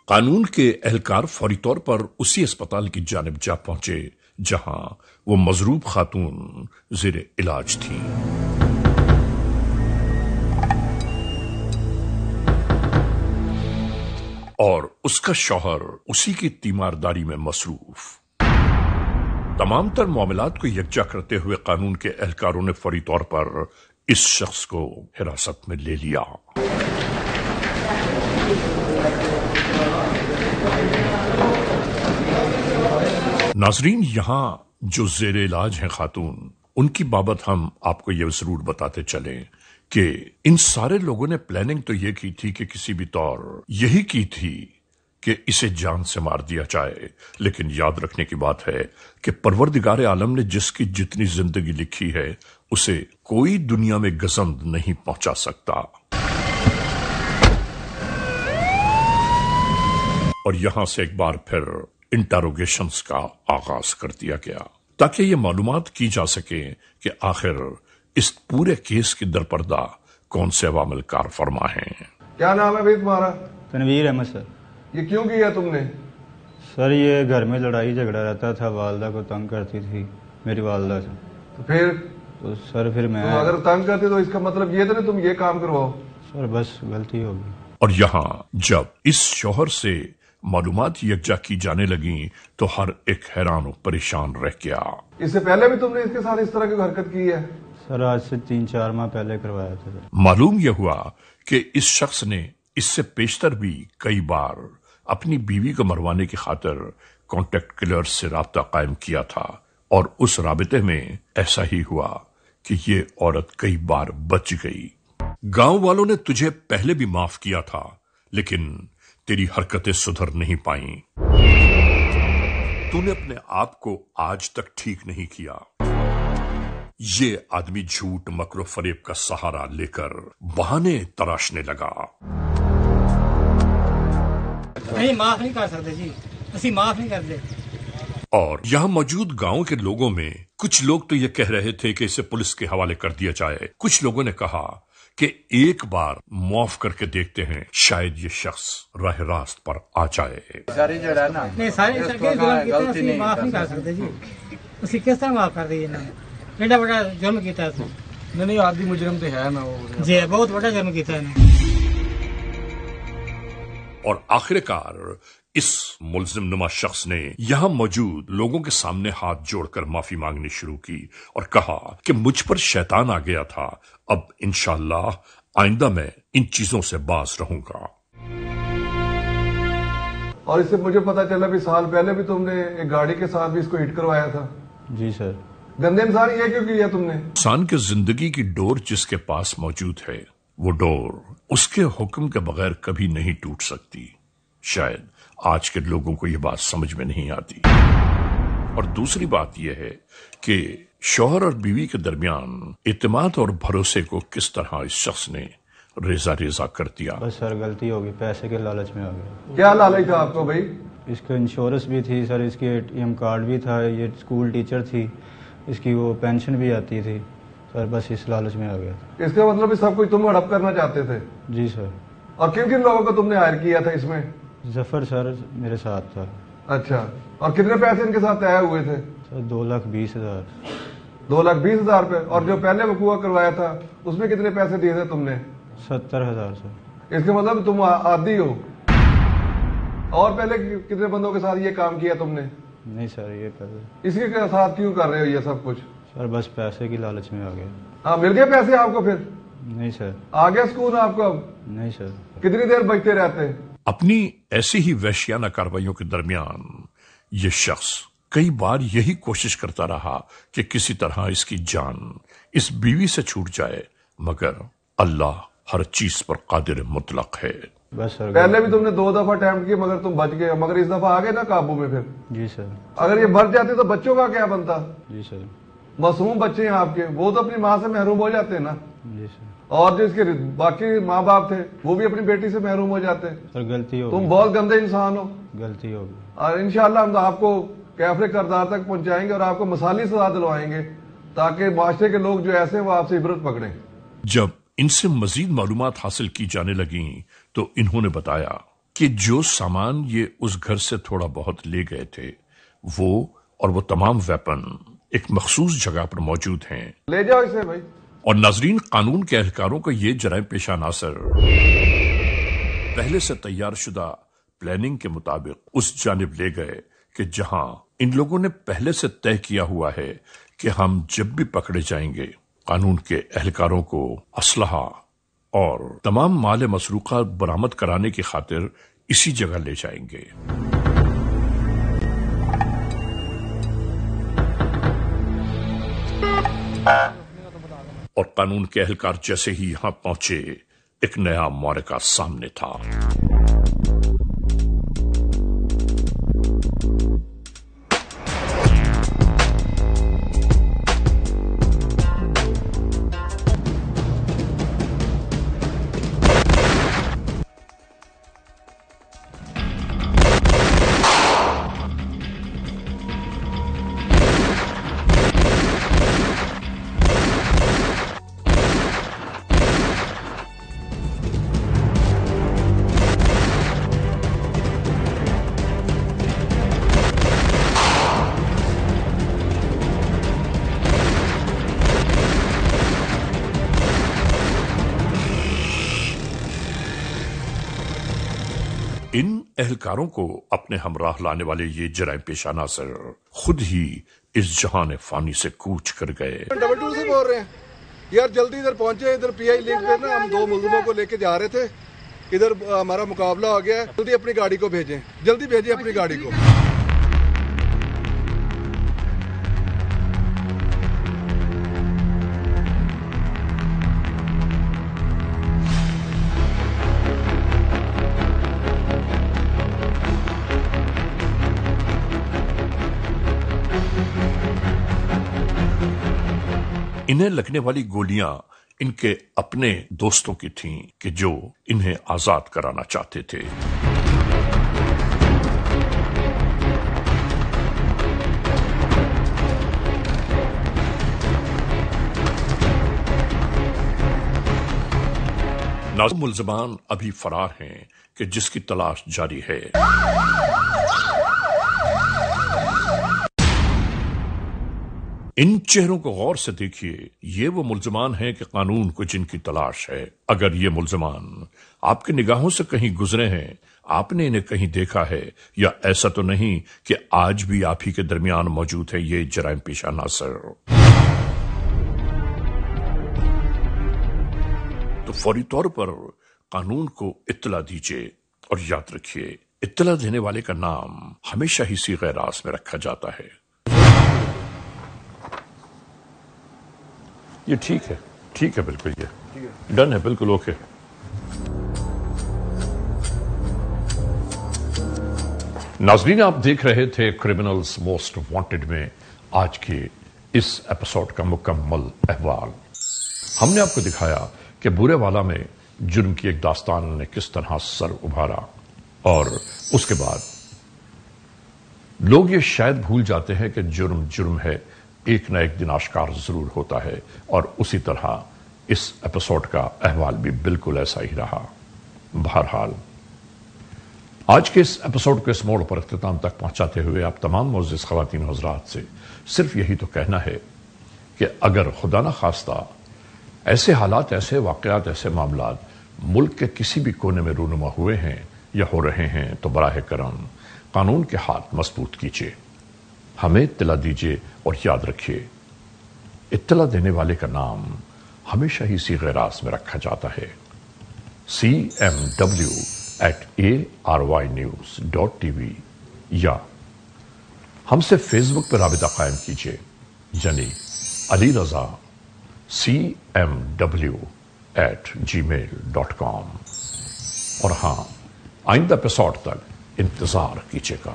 قانون کے اہلکار فوری طور پر اسی اسپتال کی جانب جا پہنچے جہاں وہ مضروب خاتون زیر علاج تھی۔ اور اس کا شوہر اسی کی تیمارداری میں مصروف۔ تمام تر معاملات کو یکجا کرتے ہوئے قانون کے اہلکاروں نے فوری طور پر اس شخص کو حراست میں لے لیا۔ ناظرین، یہاں جو زیر علاج ہیں خاتون، ان کی بابت ہم آپ کو یہ ضرور بتاتے چلیں کہ ان سارے لوگوں نے پلاننگ تو یہ کی تھی کہ کسی بھی طور یہی کی تھی کہ اسے جان سے مار دیا جائے، لیکن یاد رکھنے کی بات ہے کہ پروردگار عالم نے جس کی جتنی زندگی لکھی ہے اسے کوئی دنیا میں گزند نہیں پہنچا سکتا۔ اور یہاں سے ایک بار پھر انٹروگیشنز کا آغاز کر دیا گیا تاکہ یہ معلومات کی جا سکے کہ آخر اس پورے کیس کی درپردہ کون سے عوامل کار فرما ہیں۔ کیا نام ہے بھائی تمہارا؟ تنویر احمد سر۔ یہ کیوں کیا تم نے؟ سر یہ گھر میں لڑائی جھگڑا رہتا تھا، والدہ کو تنگ کرتی تھی میری والدہ سے۔ تو پھر سر میں اگر تنگ کرتی تو اس کا مطلب یہ تھا تم یہ کام کرواؤ؟ سر بس غلطی ہوگی۔ اور یہاں جب اس شوہر سے معلومات یکجا کی جانے لگیں تو ہر ایک حیران و پریشان رہ گیا۔ اس سے پہلے بھی تم نے اس کے ساتھ اس طرح کی حرکت کی ہے؟ سر آج سے 3-4 ماہ پہلے کروایا تھا۔ معلوم یہ ہوا کہ اس شخص نے اس سے پیشتر بھی کئی بار اپنی بیوی کو مروانے کی خاطر کانٹیکٹ کلرز سے رابطہ قائم کیا تھا، اور اس رابطے میں ایسا ہی ہوا کہ یہ عورت کئی بار بچ گئی۔ گاؤں والوں نے تجھے پہلے بھی معاف کیا تھا، لیکن تیری حرکتیں سدھر نہیں پائیں۔ تو نے اپنے آپ کو آج تک ٹھیک نہیں کیا۔ یہ آدمی جھوٹ، مکر و فریب کا سہارا لے کر بہانے تراشنے لگا۔ نہیں، معاف نہیں کر سکتے جی، اسی معاف نہیں کرتے۔ اور یہاں موجود گاؤں کے لوگوں میں کچھ لوگ تو یہ کہہ رہے تھے کہ اسے پولیس کے حوالے کر دیا جائے، کچھ لوگوں نے کہا کہ ایک بار معاف کر کے دیکھتے ہیں، شاید یہ شخص راہ راست پر آ جائے۔ نہیں، سارے غلطی معاف نہیں کر سکتے جی، اسی کس طرح معاف کر دیے نا؟ ایڈا بڑا جرم کیتا ہے نہیں، آدھی مجرم تو ہے نا وہ جی، بہت بڑا جرم کیتا ہے نا۔ اور آخر کار اس ملزم نما شخص نے یہاں موجود لوگوں کے سامنے ہاتھ جوڑ کر معافی مانگنی شروع کی اور کہا کہ مجھ پر شیطان آ گیا تھا، اب انشاءاللہ آئندہ میں ان چیزوں سے باز رہوں گا۔ اور اس سے مجھے پتا چلا بھی سال پہلے بھی تم نے ایک گاڑی کے ساتھ بھی اس کو ہٹ کروایا تھا۔ جی سر۔ گندے انسان یہ کیوں کیا تم نے؟ انسان کے زندگی کی ڈور جس کے پاس موجود ہے، وہ ڈور اس کے حکم کے بغیر کبھی نہیں ٹوٹ سکتی۔ شاید آج کے لوگوں کو یہ بات سمجھ میں نہیں آتی۔ اور دوسری بات یہ ہے کہ شوہر اور بیوی کے درمیان اعتماد اور بھروسے کو کس طرح اس شخص نے ریزہ ریزہ کر دیا۔ بس سر غلطی ہوگی، پیسے کے لالچ میں آ گیا۔ کیا لالچ تھا آپ کو بھائی؟ اس کا انشورنس بھی تھی سر، اس کی ATM کارڈ بھی تھا، یہ اسکول ٹیچر تھی، اس کی وہ پینشن بھی آتی تھی سر، بس اس لالچ میں آ گیا تھا۔ اس کا مطلب سب کچھ تم ہڑپ کرنا چاہتے تھے؟ جی سر۔ اور کن کن لوگوں کو تم نے ہائر کیا تھا اس میں؟ ظفر سر میرے ساتھ تھا۔ اچھا، اور کتنے پیسے ان کے ساتھ طے ہوئے تھے؟ سر 2,20,000۔ 2,20,000 روپے۔ اور جو پہلے وقوع کروایا تھا اس میں کتنے پیسے دیے تھے تم نے؟ 70,000 سر۔ اس کا مطلب تم عادی ہو۔ اور پہلے کتنے بندوں کے ساتھ یہ کام کیا تم نے؟ نہیں سر، یہ پہلے۔ اس کے ساتھ کیوں کر رہے ہو یہ سب کچھ؟ سر بس پیسے کی لالچ میں آ گیا۔ ہاں، مل گئے پیسے آپ کو پھر؟ نہیں سر۔ آ گیا سکون آپ کو اب؟ نہیں سر۔ کتنی دیر بچتے رہتے؟ اپنی ایسی ہی وحشیانہ کارروائیوں کے درمیان یہ شخص کئی بار یہی کوشش کرتا رہا کہ کسی طرح اس کی جان اس بیوی سے چھوٹ جائے، مگر اللہ ہر چیز پر قادر مطلق ہے۔ بس سر پہلے بھی تم نے 2 دفعہ اٹیمپٹ کیا مگر تم بچ گئے، مگر اس دفعہ آ گئے نا قابو میں پھر؟ جی سر۔ اگر یہ مر جاتے تو بچوں کا کیا بنتا؟ جی سر۔ معصوم بچے ہیں آپ کے، وہ تو اپنی ماں سے محروم ہو جاتے ہیں نا۔ جی سر۔ اور جو اس کے باقی ماں باپ تھے وہ بھی اپنی بیٹی سے محروم ہو جاتے۔ سر غلطی ہوگی۔ تم بہت گندے انسان ہو۔ غلطی ہوگی۔ اور انشاءاللہ ہم آپ کو کیفر کردار تک پہنچائیں گے اور آپ کو مثالی سزا دلوائیں گے تاکہ معاشرے کے لوگ جو ایسے ہیں وہ آپ سے عبرت پکڑیں۔ جب ان سے مزید معلومات حاصل کی جانے لگیں تو انہوں نے بتایا کہ جو سامان یہ اس گھر سے تھوڑا بہت لے گئے تھے وہ تمام ویپن ایک مخصوص جگہ پر موجود ہیں. لے جاؤ اسے بھائی. اور ناظرین، قانون کے اہلکاروں کا یہ جرائم پیشہ عناصر پہلے سے تیار شدہ پلاننگ کے مطابق اس جانب لے گئے کہ جہاں ان لوگوں نے پہلے سے طے کیا ہوا ہے کہ ہم جب بھی پکڑے جائیں گے قانون کے اہلکاروں کو اسلحہ اور تمام مال مسروقہ برآمد کرانے کی خاطر اسی جگہ لے جائیں گے. اور قانون کے اہلکار جیسے ہی یہاں پہنچے ایک نیا معرکہ سامنے تھا. ان اہلکاروں کو اپنے ہمراہ لانے والے یہ جرائم پیشہ عناصر خود ہی اس جہان فانی سے کوچ کر گئے. 2 سے بول رہے ہیں یار جلدی ادھر پہنچے. ادھر پی آئی لنک پہ نا ہم 2 ملزموں کو لے کے جا رہے تھے. ادھر ہمارا مقابلہ ہو گیا ہے. جلدی اپنی گاڑی کو بھیجیں. جلدی بھیجیں اپنی گاڑی کو. انہیں لگنے والی گولیاں ان کے اپنے دوستوں کی تھیں کہ جو انہیں آزاد کرانا چاہتے تھے. نازم ملزمان ابھی فرار ہیں کہ جس کی تلاش جاری ہے. ان چہروں کو غور سے دیکھیے. یہ وہ ملزمان ہیں کہ قانون کو جن کی تلاش ہے. اگر یہ ملزمان آپ کی نگاہوں سے کہیں گزرے ہیں، آپ نے انہیں کہیں دیکھا ہے، یا ایسا تو نہیں کہ آج بھی آپ ہی کے درمیان موجود ہے یہ جرائم پیشہ عناصر، تو فوری طور پر قانون کو اطلاع دیجیے. اور یاد رکھیے، اطلاع دینے والے کا نام ہمیشہ ہی صیغہ راز میں رکھا جاتا ہے. یہ ٹھیک ہے بالکل، یہ ڈن ہے، بالکل اوکے. ناظرین، آپ دیکھ رہے تھے کرمنلز موسٹ وانٹڈ میں آج کے اس ایپیسوڈ کا مکمل احوال. ہم نے آپ کو دکھایا کہ بورے والا میں جرم کی ایک داستان نے کس طرح سر ابھارا، اور اس کے بعد لوگ یہ شاید بھول جاتے ہیں کہ جرم ہے، ایک نہ ایک دن آشکار ضرور ہوتا ہے. اور اسی طرح اس ایپیسوڈ کا احوال بھی بالکل ایسا ہی رہا. بہرحال آج کے اس ایپیسوڈ کو اس موڑ پر اختتام تک پہنچاتے ہوئے آپ تمام معزز خواتین و حضرات سے صرف یہی تو کہنا ہے کہ اگر خدا نہ خواستہ ایسے حالات، ایسے واقعات، ایسے معاملات ملک کے کسی بھی کونے میں رونما ہوئے ہیں یا ہو رہے ہیں، تو براہ کرم قانون کے ہاتھ مضبوط کیجیے، ہمیں اطلاع دیجیے. اور یاد رکھیے، اطلاع دینے والے کا نام ہمیشہ ہی صیغہ راز میں رکھا جاتا ہے. cmw@arynews.tv یا ہم سے فیس بک پر رابطہ قائم کیجیے، یعنی علی رضا cmw@gmail.com. اور ہاں، آئندہ ایپیسوڈ تک انتظار کیجیے گا.